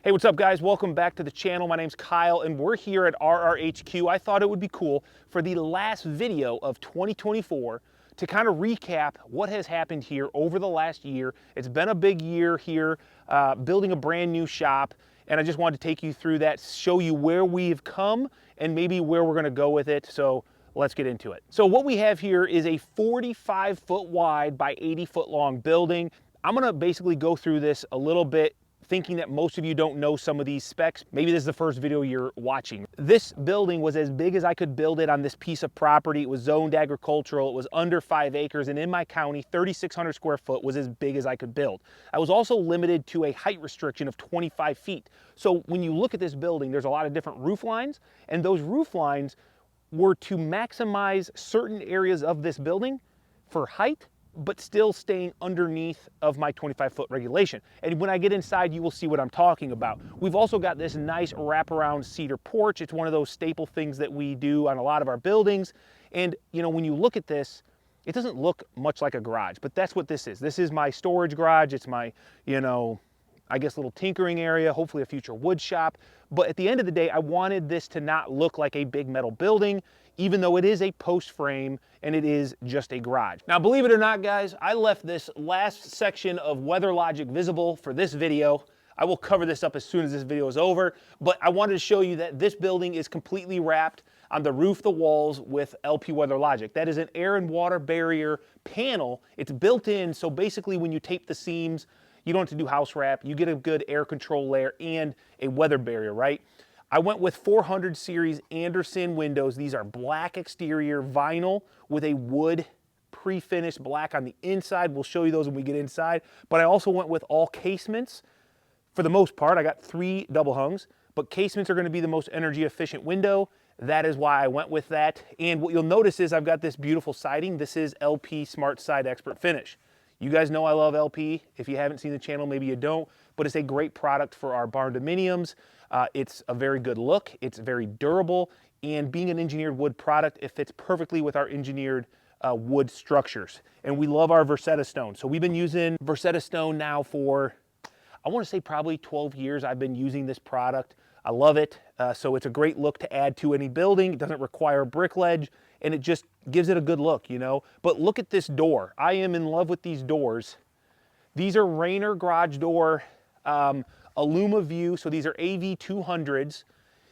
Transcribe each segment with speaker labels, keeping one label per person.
Speaker 1: Hey, what's up guys? Welcome back to the channel. My name's Kyle and we're here at RRHQ. I thought it would be cool for the last video of 2024 to kind of recap what has happened here over the last year. It's been a big year here, building a brand new shop, and I just wanted to take you through that, show you where we've come and maybe where we're gonna go with it. So let's get into it. So what we have here is a 45-foot wide by 80-foot long building. I'm gonna basically go through this a little bit, thinking that most of you don't know some of these specs. Maybe this is the first video you're watching. This building was as big as I could build it on this piece of property. It was zoned agricultural. It was under 5 acres, and in my county, 3,600 square foot was as big as I could build. I was also limited to a height restriction of 25 feet. So when you look at this building, there's a lot of different roof lines, and those roof lines were to maximize certain areas of this building for height, but still staying underneath of my 25-foot regulation. And when I get inside, you will see what I'm talking about. We've also got this nice wraparound cedar porch. It's one of those staple things that we do on a lot of our buildings. And you know, when you look at this, it doesn't look much like a garage, but that's what this is. This is my storage garage. It's my, I guess little tinkering area, hopefully a future wood shop. But at the end of the day, I wanted this to not look like a big metal building, even though it is a post frame and it is just a garage. Now, believe it or not, guys, I left this last section of weather logic visible for this video. I will cover this up as soon as this video is over, but I wanted to show you that this building is completely wrapped on the roof, the walls with LP Weather Logic. That is an air and water barrier panel. It's built in, so basically when you tape the seams, you don't have to do house wrap. You get a good air control layer and a weather barrier, right? I went with 400 series Anderson windows. These are black exterior vinyl with a wood pre-finished black on the inside. We'll show you those when we get inside. But I also went with all casements. For the most part, I got 3 double hungs, but casements are going to be the most energy efficient window. That is why I went with that. And what you'll notice is I've got this beautiful siding. This is LP Smart Side Expert Finish. You guys know I love LP. If you haven't seen the channel, maybe you don't, but it's a great product for our barn dominiums. It's a very good look. It's very durable, and being an engineered wood product, it fits perfectly with our engineered wood structures. And we love our Versetta stone. So we've been using Versetta stone now for, I want to say probably 12 years I've been using this product. I love it. So it's a great look to add to any building. It doesn't require brick ledge, and it just gives it a good look, you know. But look at this door. I am in love with these doors. These are Rainer garage door, AlumaView. So these are AV200s.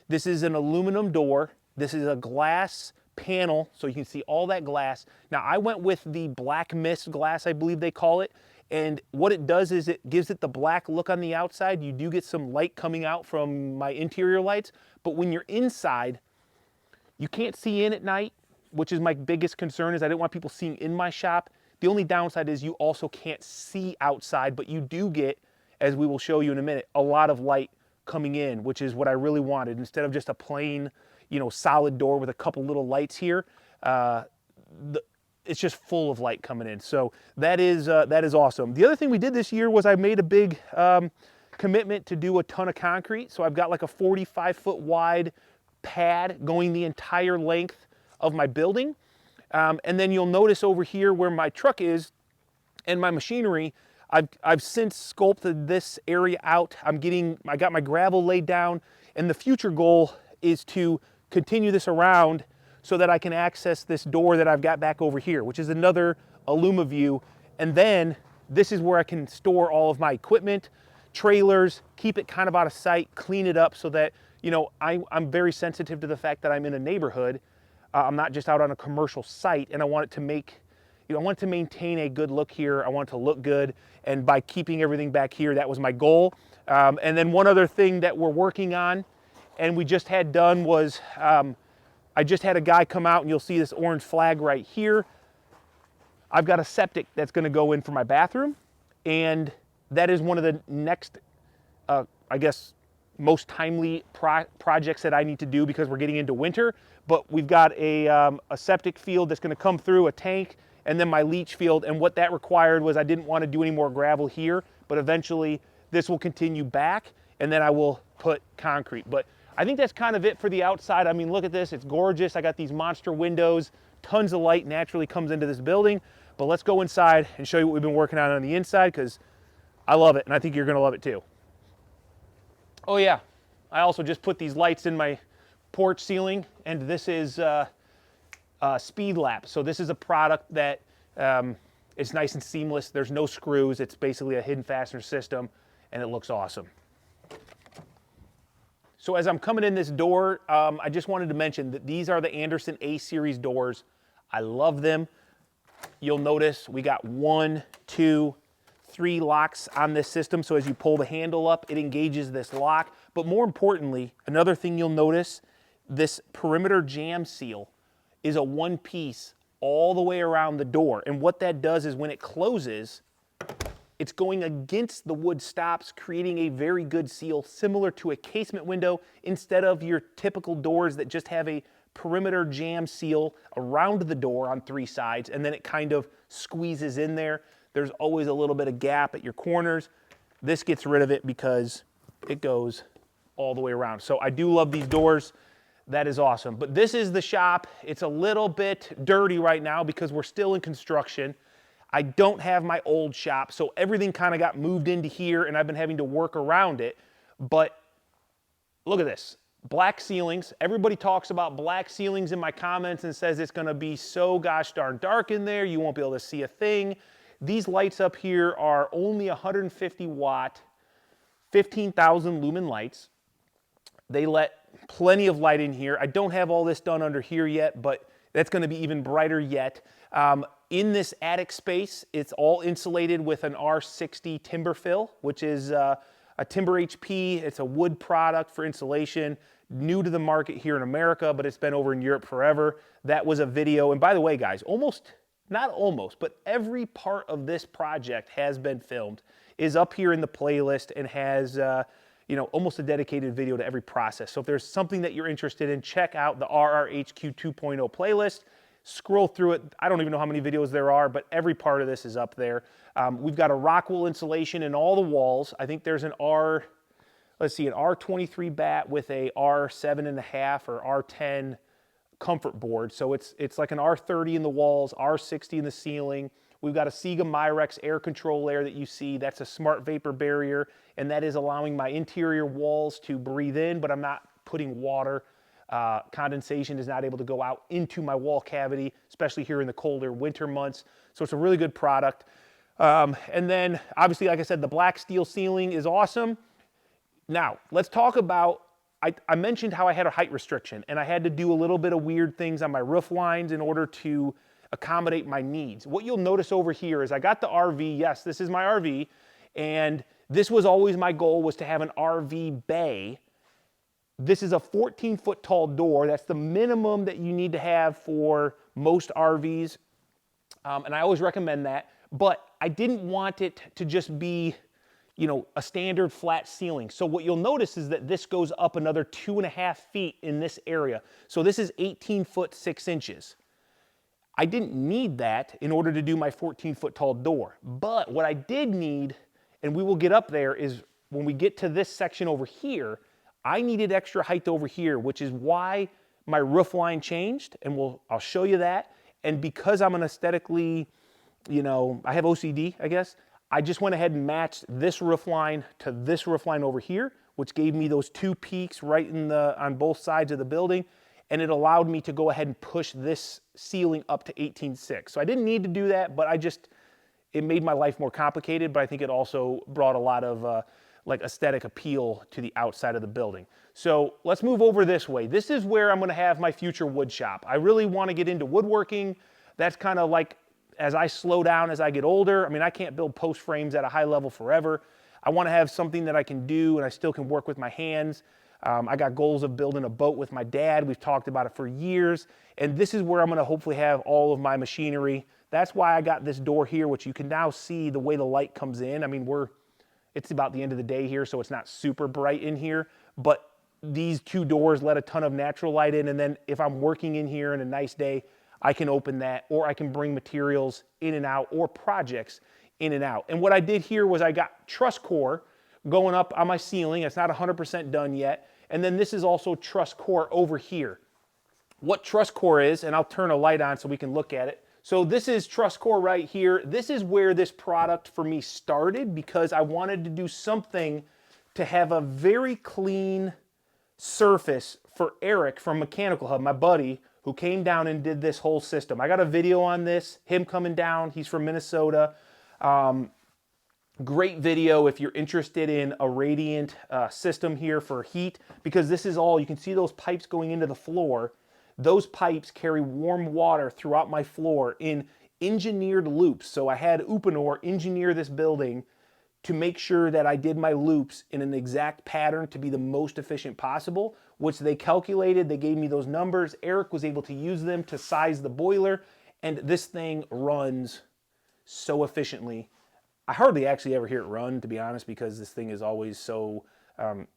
Speaker 1: This is an aluminum door. This is a glass panel, so you can see all that glass. Now I went with the black mist glass, I believe they call it. And what it does is it gives it the black look on the outside. You do get some light coming out from my interior lights, but when you're inside, you can't see in at night, which is my biggest concern, is I didn't want people seeing in my shop. The only downside is you also can't see outside, but you do get, as we will show you in a minute, a lot of light coming in, which is what I really wanted. Instead of just a plain, solid door with a couple little lights here, it's just full of light coming in. So that is awesome. The other thing we did this year was I made a big commitment to do a ton of concrete. So I've got like a 45-foot wide pad going the entire length of my building. And then you'll notice over here where my truck is and my machinery, I've since sculpted this area out. I got my gravel laid down, and the future goal is to continue this around so that I can access this door that I've got back over here, which is another AlumaView. And then this is where I can store all of my equipment, trailers, keep it kind of out of sight, clean it up so that, I'm very sensitive to the fact that I'm in a neighborhood. I'm not just out on a commercial site, and I want it to I want to maintain a good look here. I want it to look good. And by keeping everything back here, that was my goal. And then one other thing that we're working on, and we just had done, was I just had a guy come out, and you'll see this orange flag right here. I've got a septic that's going to go in for my bathroom, and that is one of the next, I guess, most timely projects that I need to do because we're getting into winter. But we've got a septic field that's going to come through, a tank, and then my leach field. And what that required was I didn't want to do any more gravel here, but eventually this will continue back, and then I will put concrete. But I think that's kind of it for the outside. I mean, look at this, it's gorgeous. I got these monster windows, tons of light naturally comes into this building. But let's go inside and show you what we've been working on the inside, because I love it, and I think you're gonna love it too. Oh yeah, I also just put these lights in my porch ceiling, and this is Speed Lap. So this is a product that it's nice and seamless. There's no screws. It's basically a hidden fastener system, and it looks awesome. So as I'm coming in this door, I just wanted to mention that these are the Anderson A-Series doors. I love them. You'll notice we got 1, 2, 3 locks on this system. So as you pull the handle up, it engages this lock. But more importantly, another thing you'll notice, this perimeter jam seal is a one piece all the way around the door. And what that does is when it closes, it's going against the wood stops, creating a very good seal, similar to a casement window, instead of your typical doors that just have a perimeter jam seal around the door on 3 sides, and then it kind of squeezes in there. There's always a little bit of gap at your corners. This gets rid of it because it goes all the way around. So I do love these doors. That is awesome. But this is the shop. It's a little bit dirty right now because we're still in construction. I don't have my old shop, so everything kind of got moved into here, and I've been having to work around it. But look at this. Black ceilings. Everybody talks about black ceilings in my comments and says it's going to be so gosh darn dark in there, you won't be able to see a thing. These lights up here are only 150 watt, 15,000 lumen lights. They let plenty of light in here. I don't have all this done under here yet, but that's going to be even brighter yet. In this attic space, it's all insulated with an R60 timber fill, which is a timber HP. It's a wood product for insulation, new to the market here in America, but it's been over in Europe forever. That was a video. And by the way, guys, not almost, but every part of this project has been filmed, is up here in the playlist, and has almost a dedicated video to every process. So if there's something that you're interested in, check out the RRHQ 2.0 playlist. Scroll through it. I don't even know how many videos there are, but every part of this is up there. We've got a rock wool insulation in all the walls. I think there's an R23 bat with a R7.5 or R10 comfort board. So it's like an R30 in the walls, R60 in the ceiling. We've got a Sega Myrex air control layer that you see. That's a smart vapor barrier, and that is allowing my interior walls to breathe in, but I'm not putting water. Condensation is not able to go out into my wall cavity, especially here in the colder winter months. So it's a really good product. And then obviously, like I said, the black steel ceiling is awesome. Now, let's talk about, I mentioned how I had a height restriction, and I had to do a little bit of weird things on my roof lines in order to accommodate my needs. What you'll notice over here is I got the RV. Yes, this is my RV, and this was always my goal, was to have an RV bay. This is a 14-foot tall door. That's the minimum that you need to have for most RVs, and I always recommend that. But I didn't want it to just be, a standard flat ceiling. So what you'll notice is that this goes up another 2.5 feet in this area. So this is 18 foot 6 inches. I didn't need that in order to do my 14-foot tall door. But what I did need, and we will get up there, is when we get to this section over here, I needed extra height over here, which is why my roof line changed, and I'll show you that. And because I'm an aesthetically, I have OCD, I guess, I just went ahead and matched this roof line to this roof line over here, which gave me those 2 peaks right on both sides of the building, and it allowed me to go ahead and push this ceiling up to 18.6. So I didn't need to do that, but it made my life more complicated, but I think it also brought a lot of aesthetic appeal to the outside of the building. So let's move over this way. This is where I'm gonna have my future wood shop. I really wanna get into woodworking. That's kind of like, as I slow down, as I get older, I can't build post frames at a high level forever. I wanna have something that I can do and I still can work with my hands. I got goals of building a boat with my dad. We've talked about it for years. And this is where I'm gonna hopefully have all of my machinery. That's why I got this door here, which you can now see the way the light comes in. It's about the end of the day here, so it's not super bright in here, but these 2 doors let a ton of natural light in, and then if I'm working in here on a nice day, I can open that, or I can bring materials in and out, or projects in and out. And what I did here was I got truss core going up on my ceiling. It's not 100% done yet. And then this is also truss core over here. What truss core is, and I'll turn a light on so we can look at it. So this is truss core right here. This is where this product for me started, because I wanted to do something to to have a very clean surface for Eric from Mechanical Hub, my buddy, who came down and did this whole system. I got a video on this, him coming down. He's from Minnesota. Great video if you're interested in a radiant system here for heat, because this is all, you can see those pipes going into the floor. Those pipes carry warm water throughout my floor in engineered loops. So I had Uponor engineer this building to make sure that I did my loops in an exact pattern to be the most efficient possible, which they calculated. They gave me those numbers. Eric was able to use them to size the boiler, and this thing runs so efficiently. I hardly actually ever hear it run, to be honest, because this thing is always so,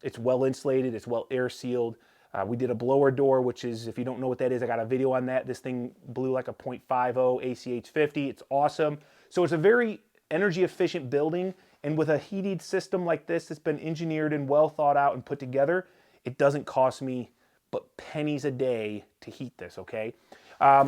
Speaker 1: it's well insulated, it's well air sealed. We did a blower door, which is, if you don't know what that is, I got a video on that. This thing blew like a .50 ACH 50. It's awesome. So it's a very energy efficient building. And with a heated system like this that's been engineered and well thought out and put together, it doesn't cost me but pennies a day to heat this, okay?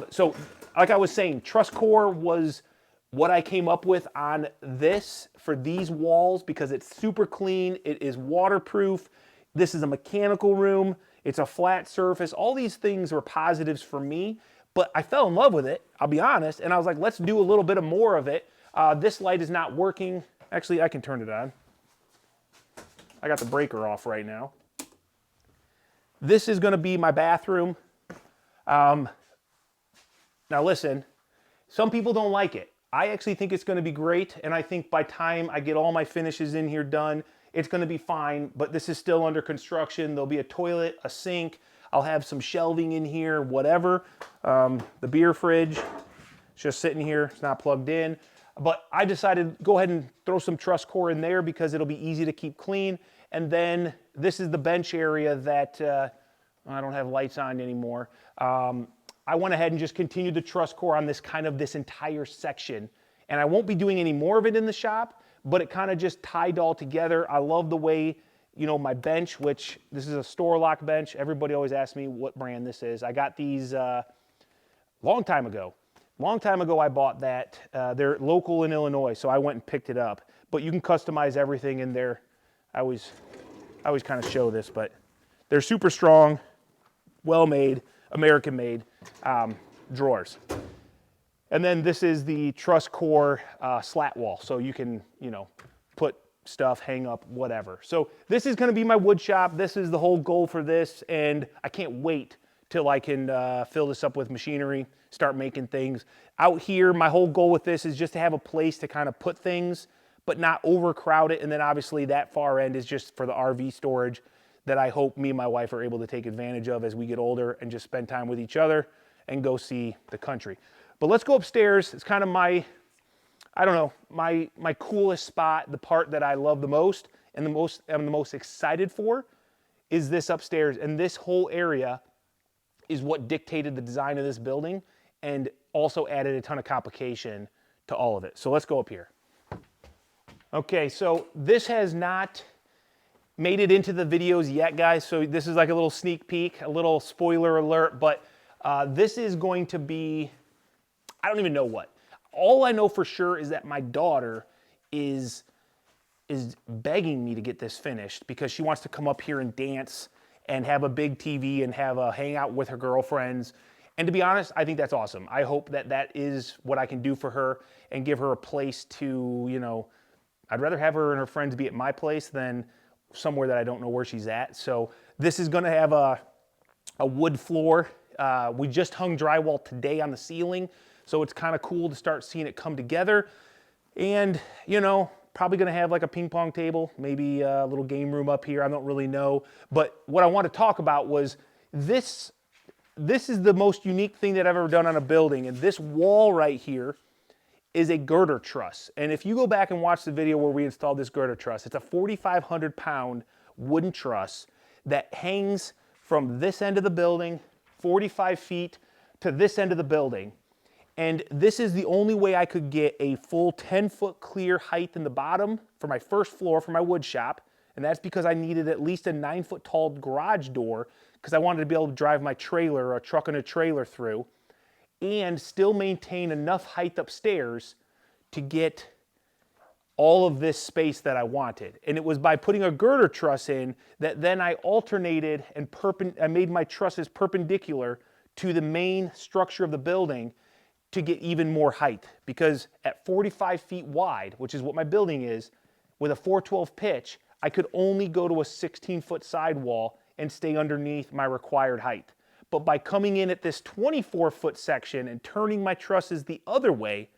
Speaker 1: So like I was saying, truss core was what I came up with on this for these walls because it's super clean, it is waterproof, this is a mechanical room, it's a flat surface. All these things were positives for me, but I fell in love with it, I'll be honest, and I was like, let's do a little bit of more of it. This light is not working. Actually, I can turn it on. I got the breaker off right now. This is gonna be my bathroom. Now listen, some people don't like it. I actually think it's gonna be great, and I think by time I get all my finishes in here done, it's gonna be fine, but this is still under construction. There'll be a toilet, a sink, I'll have some shelving in here, whatever. The beer fridge, it's just sitting here, it's not plugged in. But I decided to go ahead and throw some truss core in there because it'll be easy to keep clean. And then this is the bench area that I don't have lights on anymore. I went ahead and just continued the truss core on this entire section. And I won't be doing any more of it in the shop, but it kind of just tied all together. I love the way, you know, my bench, which this is a store lock bench. Everybody always asks me what brand this is. I got these long time ago. Long time ago I bought that. They're local in Illinois, so I went and picked it up. But you can customize everything in there. I always kind of show this, but they're super strong, well-made, American-made drawers. And then this is the truss core slat wall, so you can, you know, put stuff, hang up, whatever. So this is gonna be my wood shop. This is the whole goal for this, and I can't wait till I can fill this up with machinery, start making things. Out here, my whole goal with this is just to have a place to kind of put things, but not overcrowd it. And then obviously that far end is just for the RV storage that I hope me and my wife are able to take advantage of as we get older and just spend time with each other and go see the country. But let's go upstairs. It's kind of my, I don't know, my coolest spot, the part that I love the most and I'm the most excited for is this upstairs. And this whole area is what dictated the design of this building and also added a ton of complication to all of it. So let's go up here. Okay, so this has not made it into the videos yet, guys. So this is like a little sneak peek, a little spoiler alert, but this is going to be, I don't even know what. All I know for sure is that my daughter is begging me to get this finished because she wants to come up here and dance and have a big TV and have a hangout with her girlfriends. And to be honest, I think that's awesome. I hope that that is what I can do for her and give her a place to, you know, I'd rather have her and her friends be at my place than somewhere that I don't know where she's at. So this is gonna have a wood floor. We just hung drywall today on the ceiling, so it's kind of cool to start seeing it come together. And, you know, probably gonna have like a ping pong table, maybe a little game room up here, I don't really know. But what I want to talk about was this is the most unique thing that I've ever done on a building. And this wall right here is a girder truss. And if you go back and watch the video where we installed this girder truss, it's a 4,500 pound wooden truss that hangs from this end of the building, 45 feet to this end of the building. And this is the only way I could get a full 10-foot clear height in the bottom for my first floor for my wood shop. And that's because I needed at least a 9-foot tall garage door because I wanted to be able to drive my trailer or a truck and a trailer through and still maintain enough height upstairs to get all of this space that I wanted. And it was by putting a girder truss in that then I alternated and I made my trusses perpendicular to the main structure of the building to get even more height. Because at 45 feet wide, which is what my building is, with a 412 pitch, I could only go to a 16-foot sidewall and stay underneath my required height. But by coming in at this 24-foot section and turning my trusses the other way,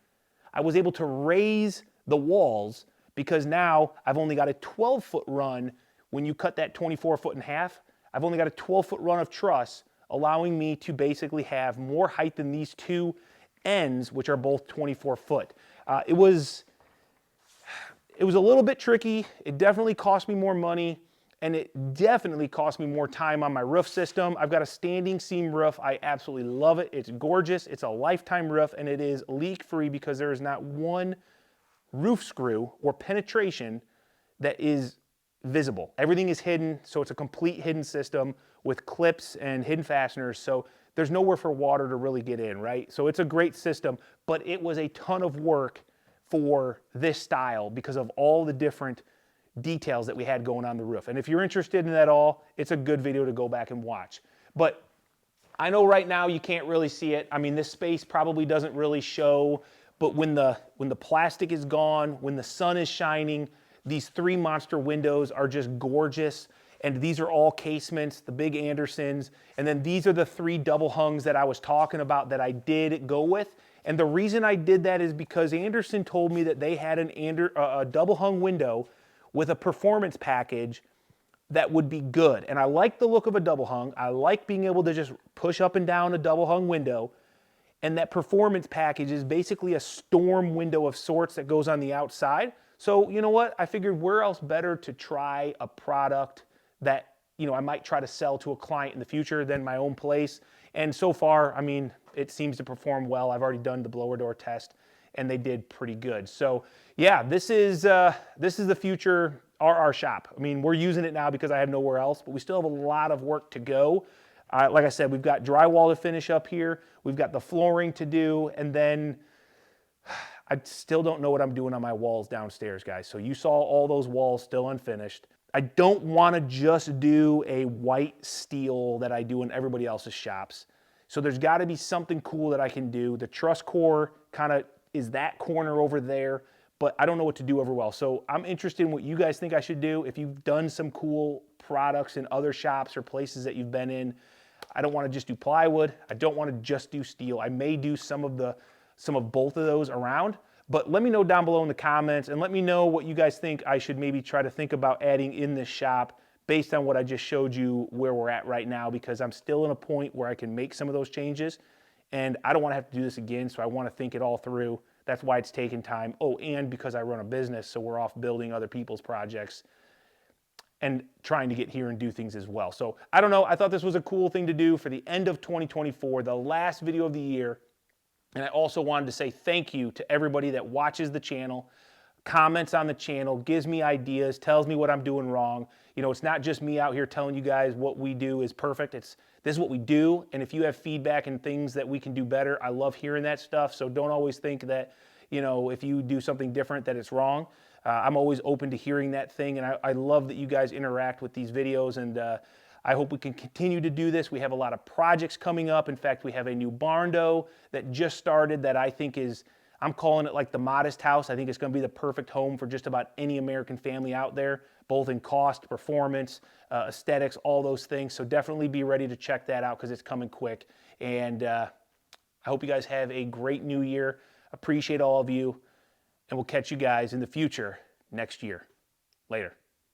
Speaker 1: I was able to raise the walls, because now I've only got a 12-foot run. When you cut that 24-foot in half, I've only got a 12-foot run of truss, allowing me to basically have more height than these two ends, which are both 24-foot. It was a little bit tricky. It definitely cost me more money, and it definitely cost me more time on my roof system. I've got a standing seam roof. I absolutely love it. It's gorgeous. It's a lifetime roof, and it is leak-free because there is not one roof screw or penetration that is visible. Everything is hidden, so it's a complete hidden system with clips and hidden fasteners, so there's nowhere for water to really get in, right? So it's a great system, but it was a ton of work for this style because of all the different details that we had going on the roof. And if you're interested in that all, it's a good video to go back and watch. But I know right now you can't really see it. I mean, this space probably doesn't really show, but when the plastic is gone, when the sun is shining, these three monster windows are just gorgeous. And these are all casements, the big Andersons. And then these are the three double hungs that I was talking about that I did go with. And the reason I did that is because Anderson told me that they had a double hung window with a performance package that would be good. And I like the look of a double hung. I like being able to just push up and down a double hung window. And that performance package is basically a storm window of sorts that goes on the outside. So you know what? I figured where else better to try a product that, you know, I might try to sell to a client in the future than my own place. And so far, I mean, it seems to perform well. I've already done the blower door test and they did pretty good. So yeah, this is the future RR shop. I mean, we're using it now because I have nowhere else, but we still have a lot of work to go. Like I said, we've got drywall to finish up here. We've got the flooring to do, and then I still don't know what I'm doing on my walls downstairs, guys. So you saw all those walls still unfinished. I don't want to just do a white steel that I do in everybody else's shops. So there's got to be something cool that I can do. The truss core kind of is that corner over there, but I don't know what to do over well. So I'm interested in what you guys think I should do. If you've done some cool products in other shops or places that you've been in, I don't want to just do plywood. I don't want to just do steel. I may do some of both of those around, but let me know down below in the comments and let me know what you guys think I should maybe try to think about adding in this shop based on what I just showed you where we're at right now, because I'm still in a point where I can make some of those changes and I don't want to have to do this again, so I want to think it all through. That's why it's taking time. Oh, and because I run a business, so we're off building other people's projects and trying to get here and do things as well. So I don't know, I thought this was a cool thing to do for the end of 2024, the last video of the year. And I also wanted to say thank you to everybody that watches the channel, comments on the channel, gives me ideas, tells me what I'm doing wrong. You know, it's not just me out here telling you guys what we do is perfect. This is what we do. And if you have feedback and things that we can do better, I love hearing that stuff. So don't always think that, you know, if you do something different that it's wrong. I'm always open to hearing that thing. And I love that you guys interact with these videos. And I hope we can continue to do this. We have a lot of projects coming up. In fact, we have a new barn dough that just started that I think is, I'm calling it like the modest house. I think it's going to be the perfect home for just about any American family out there, both in cost, performance, aesthetics, all those things. So definitely be ready to check that out because it's coming quick. And I hope you guys have a great new year. Appreciate all of you. And we'll catch you guys in the future next year. Later.